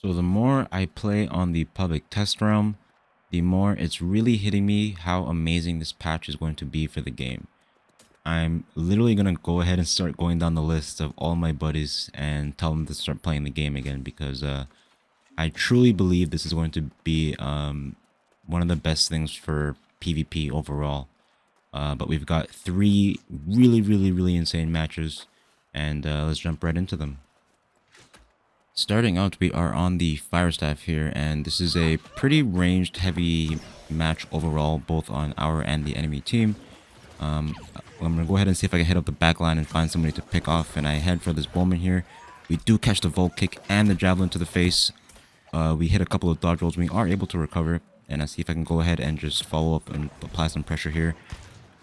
So the more I play on the public test realm, the more it's really hitting me how amazing this patch is going to be for the game. I'm literally going to go ahead and start going down the list of all my buddies and tell them to start playing the game again because I truly believe this is going to be one of the best things for PvP overall. But we've got three really insane matches, and let's jump right into them. Starting out, we are on the Fire Staff here, and this is a pretty ranged heavy match overall, both on our and the enemy team. I'm going to go ahead and see if I can hit up the back line and find somebody to pick off, and I head for this bowman here. We do catch the Volt Kick and the Javelin to the face. We hit a couple of dodge rolls. We are able to recover, and I see if I can go ahead and just follow up and apply some pressure here.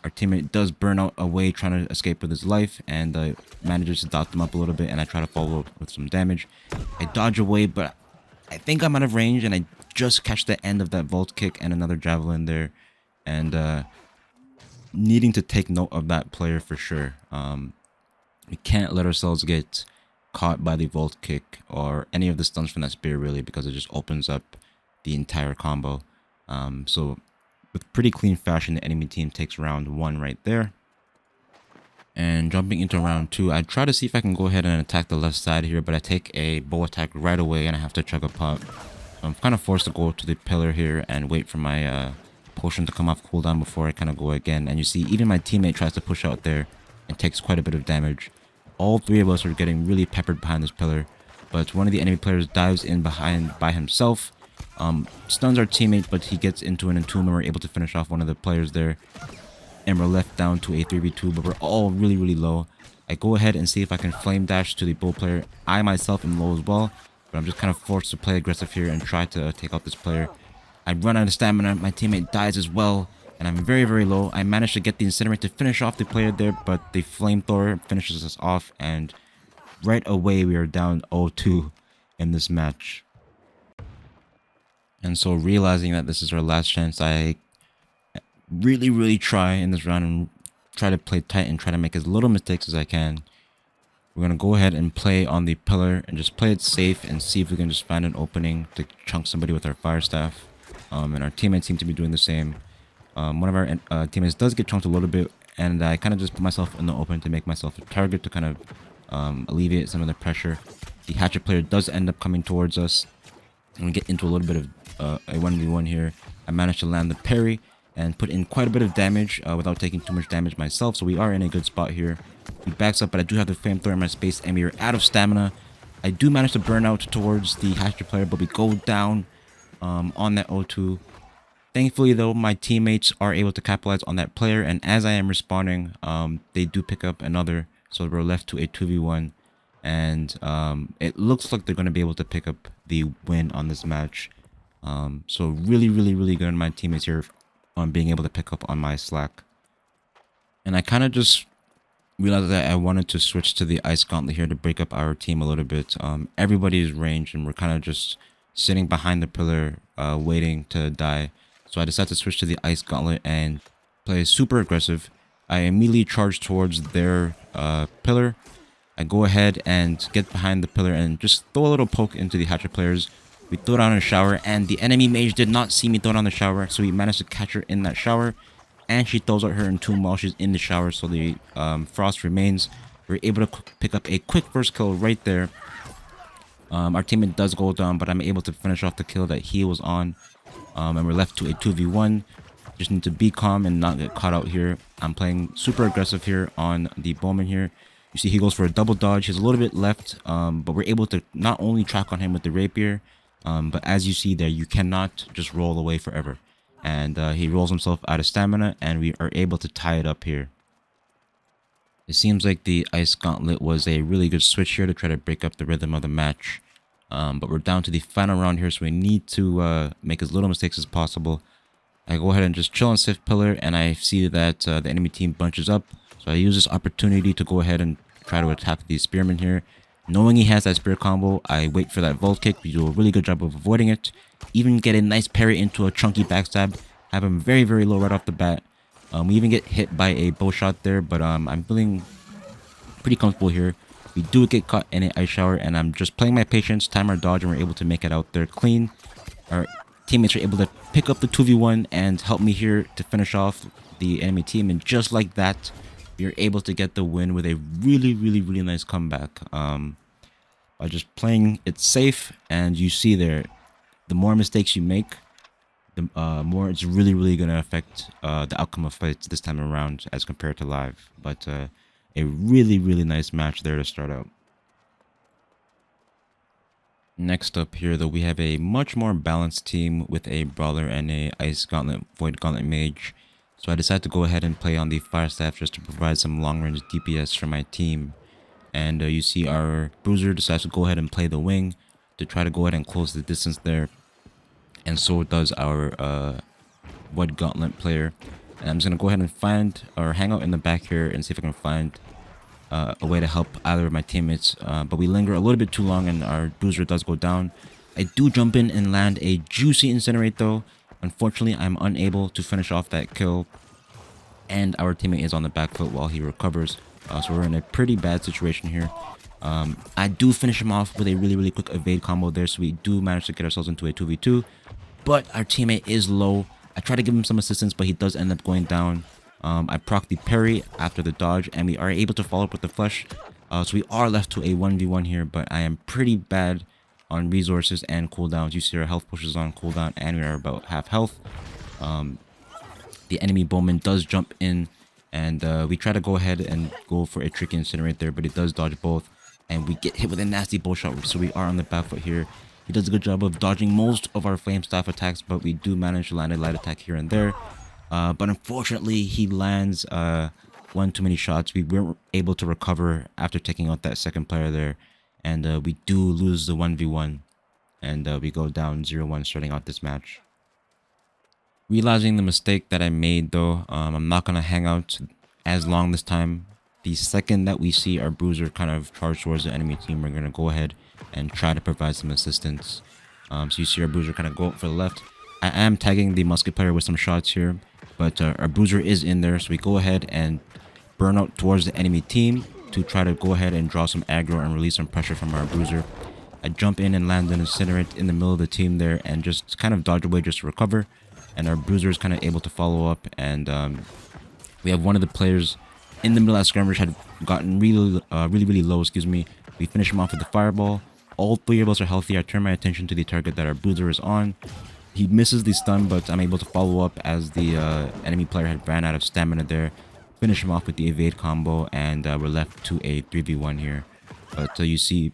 Our teammate does burn out away trying to escape with his life and manages to dot them up a little bit, and I try to follow up with some damage. I dodge away, but I think I'm out of range, and I just catch the end of that Volt Kick and another Javelin there, and needing to take note of that player for sure. We can't let ourselves get caught by the Volt Kick or any of the stuns from that spear really, because it just opens up the entire combo. So with pretty clean fashion, the enemy team takes round 1 right there. And jumping into round 2, I try to see if I can go ahead and attack the left side here, but I take a bow attack right away and I have to chug a pot. So I'm kind of forced to go to the pillar here and wait for my potion to come off cooldown before I kind of go again. And you see, even my teammate tries to push out there and takes quite a bit of damage. All three of us are getting really peppered behind this pillar, but one of the enemy players dives in behind by himself. Stuns our teammate, but he gets into an entomb and we're able to finish off one of the players there. And we're left down to a 3v2, but we're all really low. I go ahead and see if I can flame dash to the bow player. I myself am low as well, but I'm just kind of forced to play aggressive here and try to take out this player. I run out of stamina, my teammate dies as well, and I'm very low. I managed to get the incinerate to finish off the player there, but the flamethrower finishes us off, and right away we are down 0-2 in this match. And so realizing that this is our last chance, I really try in this round and try to play tight and try to make as little mistakes as I can. We're going to go ahead and play on the pillar and just play it safe and see if we can just find an opening to chunk somebody with our Fire Staff. And our teammates seem to be doing the same. One of our teammates does get chunked a little bit, and I kind of just put myself in the open to make myself a target to kind of alleviate some of the pressure. The hatchet player does end up coming towards us, and we get into a little bit of a 1v1 here. I managed to land the parry and put in quite a bit of damage without taking too much damage myself, so we are in a good spot here. He backs up, but I do have the flamethrower in my space, and we are out of stamina. I do manage to burn out towards the hatchet player, but we go down on that 0-2. Thankfully, though, my teammates are able to capitalize on that player, and as I am respawning, they do pick up another, so we're left to a 2v1, and it looks like they're going to be able to pick up the win on this match. So really good on my teammates here on being able to pick up on my slack. And I kind of just realized that I wanted to switch to the Ice Gauntlet here to break up our team a little bit. Everybody is ranged, and we're kind of just sitting behind the pillar, waiting to die. So I decided to switch to the Ice Gauntlet and play super aggressive. I immediately charge towards their pillar. I go ahead and get behind the pillar and just throw a little poke into the hatchet players. We throw down a shower, and the enemy mage did not see me throw down the shower, so we managed to catch her in that shower, and she throws out her entomb while she's in the shower, so the frost remains. We're able to pick up a quick first kill right there. Our teammate does go down, but I'm able to finish off the kill that he was on, and we're left to a 2v1. Just need to be calm and not get caught out here. I'm playing super aggressive here on the bowman here. You see he goes for a double dodge. He has a little bit left, but we're able to not only track on him with the rapier, but as you see there, you cannot just roll away forever. And he rolls himself out of stamina, and we are able to tie it up here. It seems like the Ice Gauntlet was a really good switch here to try to break up the rhythm of the match. But we're down to the final round here, so we need to make as little mistakes as possible. I go ahead and just chill on Sith Pillar, and I see that the enemy team bunches up. So I use this opportunity to go ahead and try to attack the Spearman here. Knowing he has that spear combo, I wait for that Volt Kick. We do a really good job of avoiding it. Even get a nice parry into a chunky backstab. Have him very low right off the bat. We even get hit by a bow shot there, but I'm feeling pretty comfortable here. We do get caught in an ice shower, and I'm just playing my patience, time our dodge, and we're able to make it out there clean. Our teammates are able to pick up the 2v1 and help me here to finish off the enemy team, and just like that, we are able to get the win with a really nice comeback. By just playing it safe, and you see there, the more mistakes you make, the more it's really gonna affect the outcome of fights this time around as compared to live. But a really nice match there to start out. Next up here though, we have a much more balanced team with a brawler and a ice gauntlet, void gauntlet mage. So I decided to go ahead and play on the fire staff just to provide some long range DPS for my team. And you see our bruiser decides to go ahead and play the wing to try to go ahead and close the distance there. And so does our void gauntlet player. And I'm just going to go ahead and find or hang out in the back here and see if I can find a way to help either of my teammates. But we linger a little bit too long and our bruiser does go down. I do jump in and land a juicy incinerate though. Unfortunately, I'm unable to finish off that kill. And our teammate is on the back foot while he recovers. So we're in a pretty bad situation here. I do finish him off with a really quick evade combo there. So we do manage to get ourselves into a 2v2. But our teammate is low. I try to give him some assistance, but he does end up going down. I proc the parry after the dodge, and we are able to follow up with the flush. So we are left to a 1v1 here, but I am pretty bad on resources and cooldowns. You see our health pushes on cooldown, and we are about half health. The enemy bowman does jump in, and we try to go ahead and go for a tricky incinerate there, but he does dodge both. And we get hit with a nasty bow shot, so we are on the back foot here. He does a good job of dodging most of our flame staff attacks, but we do manage to land a light attack here and there. But unfortunately, he lands one too many shots. We weren't able to recover after taking out that second player there. And we do lose the 1v1. And we go down 0-1 starting out this match. Realizing the mistake that I made though, I'm not going to hang out as long this time. The second that we see our bruiser kind of charge towards the enemy team, we're going to go ahead and try to provide some assistance. So you see our bruiser kind of go up for the left. I am tagging the musket player with some shots here, but our bruiser is in there, so we go ahead and burn out towards the enemy team to try to go ahead and draw some aggro and release some pressure from our bruiser. I jump in and land an incinerate in the middle of the team there and just kind of dodge away just to recover. And our bruiser is kind of able to follow up, and we have one of the players in the middle of that skirmish had gotten really low, excuse me. We finish him off with the fireball. All three of us are healthy. I turn my attention to the target that our bruiser is on. He misses the stun, but I'm able to follow up as the enemy player had ran out of stamina there. Finish him off with the evade combo, and we're left to a 3v1 here. But you see,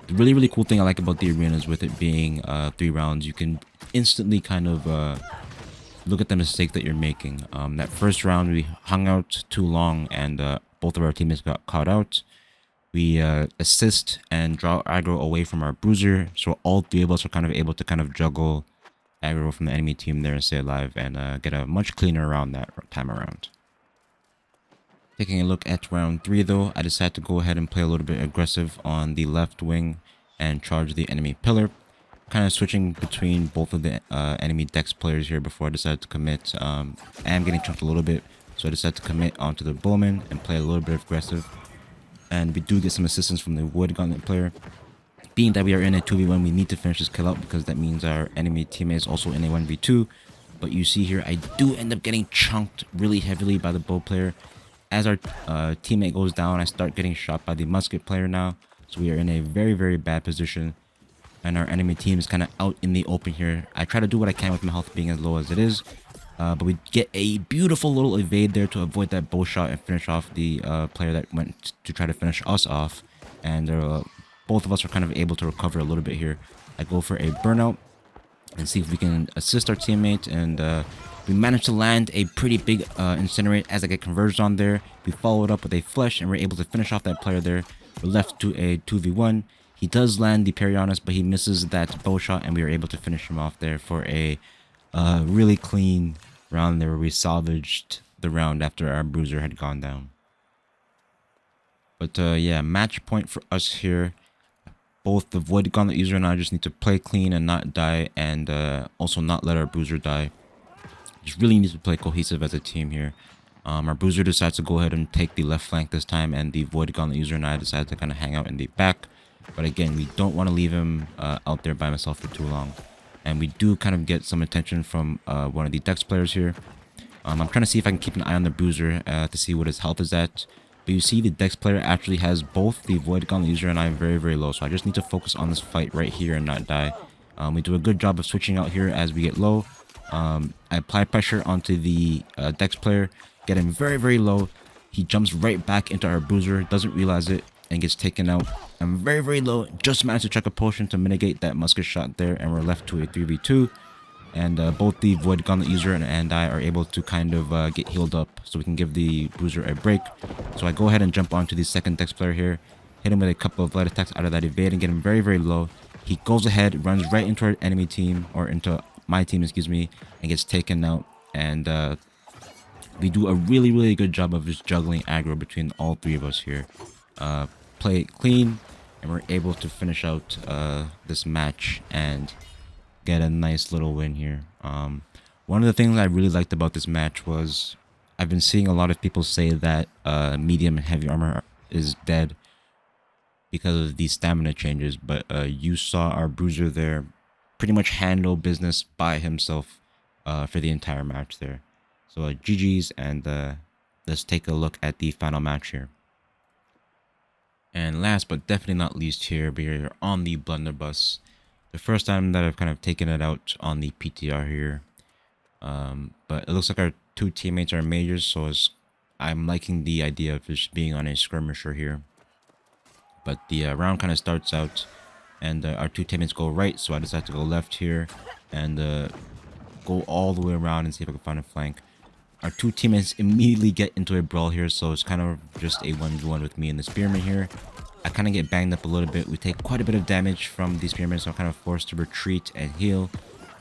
the really cool thing I like about the arena is with it being 3 rounds, you can instantly kind of look at the mistake that you're making. That first round, we hung out too long, and both of our teammates got caught out. We assist and draw aggro away from our bruiser, so all 3 of us are kind of able to kind of juggle aggro from the enemy team there and stay alive, and get a much cleaner round that time around. Taking a look at round 3 though, I decided to go ahead and play a little bit aggressive on the left wing and charge the enemy pillar. Kind of switching between both of the enemy Dex players here before I decided to commit. I am getting chunked a little bit, so I decided to commit onto the bowman and play a little bit aggressive. And we do get some assistance from the wood gauntlet player. Being that we are in a 2v1, we need to finish this kill out because that means our enemy teammate is also in a 1v2. But you see here, I do end up getting chunked really heavily by the bow player. As our teammate goes down, I start getting shot by the musket player now. So we are in a very bad position. And our enemy team is kind of out in the open here. I try to do what I can with my health being as low as it is. But we get a beautiful little evade there to avoid that bow shot and finish off the player that went to try to finish us off. And both of us are kind of able to recover a little bit here. I go for a burnout and see if we can assist our teammate. And we managed to land a pretty big incinerate as I get converged on there. We follow it up with a flush and we're able to finish off that player there. We're left to a 2v1. He does land the parry on us, but he misses that bow shot, and we were able to finish him off there for a really clean round there where we salvaged the round after our bruiser had gone down. But yeah, match point for us here. Both the Void Gauntlet user and I just need to play clean and not die, and also not let our bruiser die. Just really need to play cohesive as a team here. Our Bruiser decides to go ahead and take the left flank this time, and the Void Gauntlet user and I decide to kind of hang out in the back. But again, we don't want to leave him out there by himself for too long. And we do kind of get some attention from one of the Dex players here. I'm trying to see if I can keep an eye on the Bruiser to see what his health is at. But you see the Dex player actually has both the Void Gauntlet user and I very, very low. So I just need to focus on this fight right here and not die. We do a good job of switching out here as we get low. I apply pressure onto the Dex player, get him very, very low. He jumps right back into our Bruiser, doesn't realize it, and gets taken out. I'm very, very low. Just managed to check a potion to mitigate that musket shot there, and we're left to a 3v2. And both the Void Gauntlet user and I are able to kind of get healed up so we can give the Bruiser a break. So I go ahead and jump onto the second Dex player here, hit him with a couple of light attacks out of that evade and get him very, very low. He goes ahead, runs right into our enemy team, or into my team, excuse me, and gets taken out. And we do a really, really good job of just juggling aggro between all three of us here. Play it clean, and we're able to finish out this match and get a nice little win here. One of the things I really liked about this match was I've been seeing a lot of people say that medium and heavy armor is dead because of the stamina changes, but you saw our Bruiser there pretty much handle business by himself for the entire match there. So GG's, and let's take a look at the final match here. And last but definitely not least here, we're on the Blunderbuss. The first time that I've kind of taken it out on the PTR here. But it looks like our two teammates are majors, so I'm liking the idea of just being on a skirmisher here. But the round kind of starts out, and our two teammates go right, so I decide to go left here and go all the way around and see if I can find a flank. Our two teammates immediately get into a brawl here, so it's kind of just a 1v1 with me and the Spearman here. I kind of get banged up a little bit. We take quite a bit of damage from the Spearman, so I'm kind of forced to retreat and heal.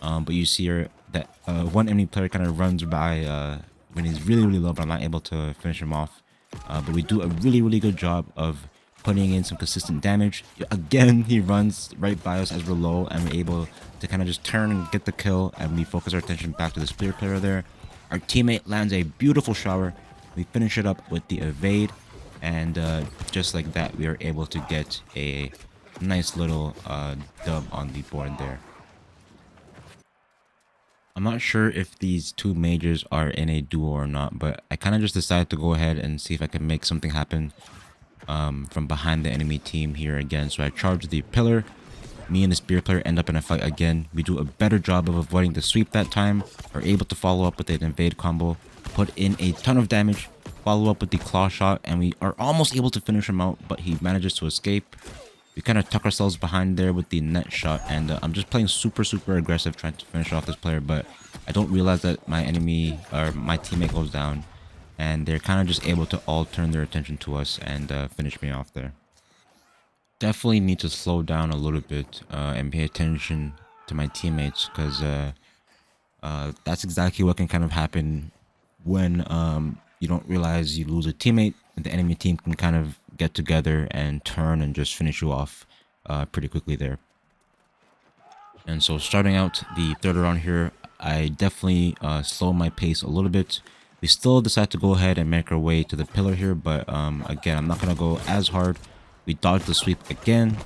But you see here that one enemy player kind of runs by when he's really, really low, but I'm not able to finish him off. But we do a really, really good job of putting in some consistent damage. Again, he runs right by us as we're low, and we're able to kind of just turn and get the kill, and we focus our attention back to the Spear player there. Our teammate lands a beautiful shower. We finish it up with the evade, and just like that, we are able to get a nice little dub on the board there. I'm not sure if these two majors are in a duo or not, but I kind of just decided to go ahead and see if I can make something happen from behind the enemy team here again. So I charge the pillar. Me and the Spear player end up in a fight again. We do a better job of avoiding the sweep that time. Are able to follow up with an invade combo, put in a ton of damage, follow up with the claw shot, and we are almost able to finish him out, but he manages to escape. We kind of tuck ourselves behind there with the net shot, and I'm just playing super, super aggressive trying to finish off this player, but I don't realize that my enemy, or my teammate, goes down, and they're kind of just able to all turn their attention to us and finish me off there. Definitely need to slow down a little bit and pay attention to my teammates, because that's exactly what can kind of happen when you don't realize you lose a teammate, and the enemy team can kind of get together and turn and just finish you off pretty quickly there. And so starting out the third round here, I definitely slow my pace a little bit. We still decide to go ahead and make our way to the pillar here, but again, I'm not going to go as hard. We dodge the sweep again,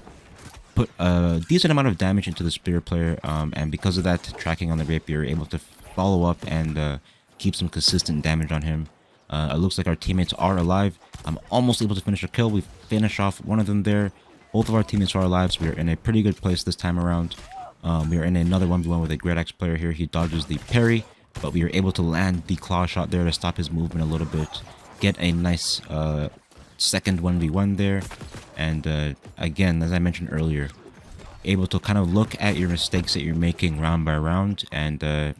put a decent amount of damage into the Spear player, and because of that, tracking on the rapier, able to follow up and keep some consistent damage on him. It looks like our teammates are alive. I'm almost able to finish a kill. We finish off one of them there. Both of our teammates are alive, so we are in a pretty good place this time around. We are in another 1v1 with a Great Axe player here. He dodges the parry, but we are able to land the claw shot there to stop his movement a little bit. Get a nice second 1v1 there. And again, as I mentioned earlier, able to kind of look at your mistakes that you're making round by round, and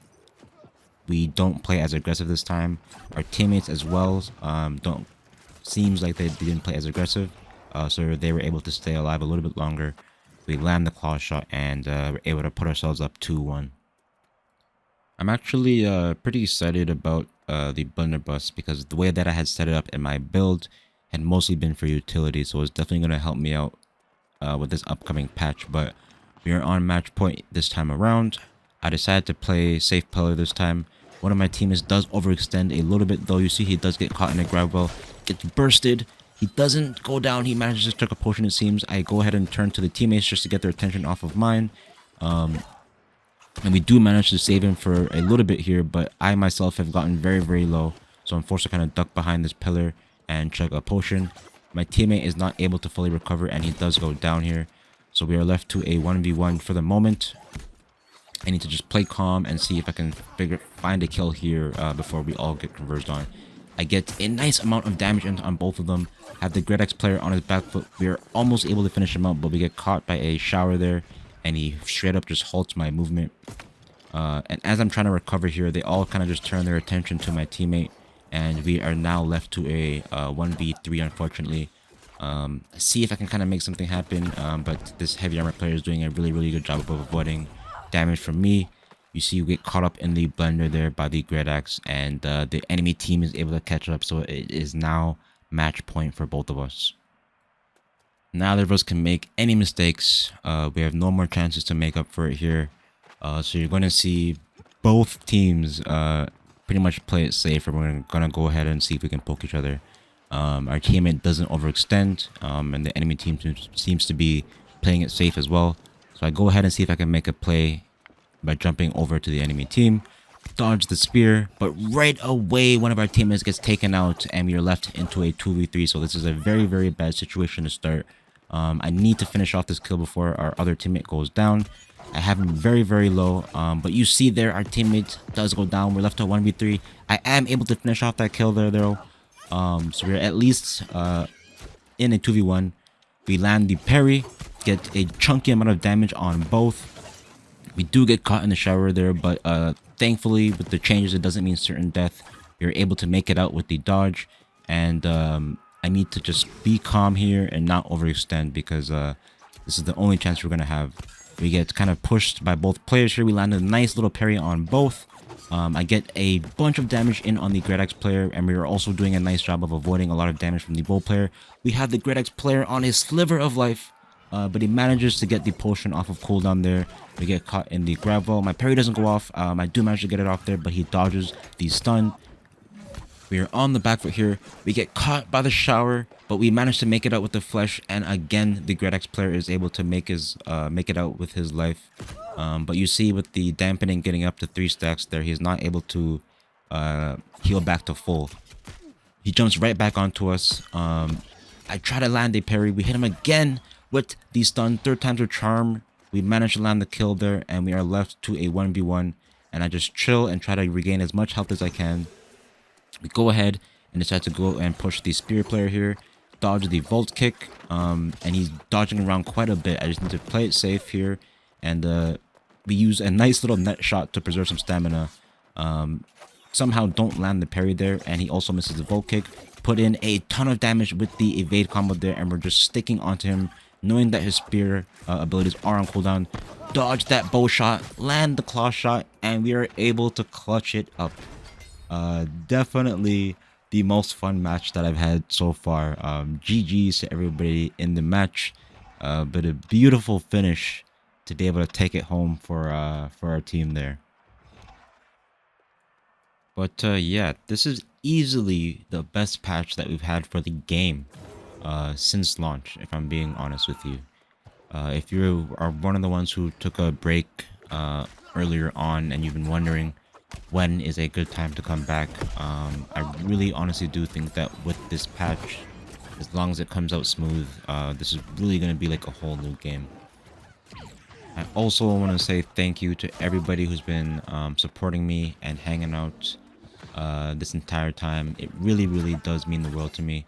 we don't play as aggressive this time. Our teammates as well seems like they didn't play as aggressive, so they were able to stay alive a little bit longer. We land the claw shot and we're able to put ourselves up 2-1. I'm actually pretty excited about the Blunderbuss, because the way that I had set it up in my build had mostly been for utility, so it's definitely going to help me out with this upcoming patch. But we are on match point this time around. I decided to play safe pillar this time. One of my teammates does overextend a little bit though. You see he does get caught in a grab well, gets bursted. He doesn't go down. He manages to chuck a potion, it seems. I go ahead and turn to the teammates just to get their attention off of mine. And we do manage to save him for a little bit here, but I myself have gotten very, very low. So I'm forced to kind of duck behind this pillar and chug a potion. My teammate is not able to fully recover, and he does go down here. So we are left to a 1v1 for the moment. I need to just play calm and see if I can find a kill here before we all get converged on. I get a nice amount of damage on both of them. Have the Gredex player on his back foot. We are almost able to finish him up, but we get caught by a shower there. And he straight up just halts my movement. And as I'm trying to recover here, they all kind of just turn their attention to my teammate. And we are now left to a 1v3, unfortunately. See if I can kind of make something happen. But this heavy armor player is doing a really, really good job of avoiding damage from me. You see we get caught up in the blender there by the Gredax. And the enemy team is able to catch up. So it is now match point for both of us. Neither of us can make any mistakes. We have no more chances to make up for it here. So you're going to see both teams pretty much play it safe. And we're going to go ahead and see if we can poke each other. Our teammate doesn't overextend. And the enemy team seems to be playing it safe as well. So I go ahead and see if I can make a play by jumping over to the enemy team. Dodge the spear, but right away one of our teammates gets taken out and we are left into a 2v3. So this is a very, very bad situation to start. I need to finish off this kill before our other teammate goes down. I have him very, very low, but you see there our teammate does go down. We're left to 1v3. I am able to finish off that kill there though. So we're at least in a 2v1. We land the parry, get a chunky amount of damage on both. We do get caught in the shower there, but thankfully with the changes it doesn't mean certain death. We are able to make it out with the dodge, and I need to just be calm here and not overextend because this is the only chance we're going to have. We get kind of pushed by both players here. We landed a nice little parry on both. I get a bunch of damage in on the Gredex player, and we are also doing a nice job of avoiding a lot of damage from the Bull player. We have the Gredex player on a sliver of life, but he manages to get the potion off of cooldown there. We get caught in the gravel. My parry doesn't go off. I do manage to get it off there, but he dodges the stun. We are on the back foot here. We get caught by the shower, but we manage to make it out with the flesh. And again, the Gredex player is able to make it out with his life. But you see with the dampening getting up to 3 stacks there, he's not able to heal back to full. He jumps right back onto us. I try to land a parry. We hit him again with the stun. 3rd time's a charm. We manage to land the kill there, and we are left to a 1v1. And I just chill and try to regain as much health as I can. We go ahead and decide to go and push the spear player here. Dodge the volt kick. And he's dodging around quite a bit. I just need to play it safe here. And we use a nice little net shot to preserve some stamina. Somehow don't land the parry there. And he also misses the volt kick. Put in a ton of damage with the evade combo there. And we're just sticking onto him, knowing that his spear abilities are on cooldown. Dodge that bow shot, land the claw shot, and we are able to clutch it up. Definitely the most fun match that I've had so far. GG's to everybody in the match, but a beautiful finish to be able to take it home for our team there. But yeah, this is easily the best patch that we've had for the game since launch, if I'm being honest with you. If you are one of the ones who took a break earlier on and you've been wondering when is a good time to come back, I really honestly do think that with this patch, as long as it comes out smooth, this is really going to be like a whole new game. I also want to say thank you to everybody who's been supporting me and hanging out this entire time. It really, really does mean the world to me.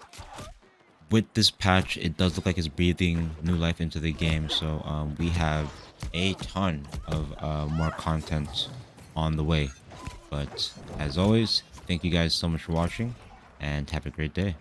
With this patch, it does look like it's breathing new life into the game, so we have a ton of more content on the way. But as always, thank you guys so much for watching, and have a great day.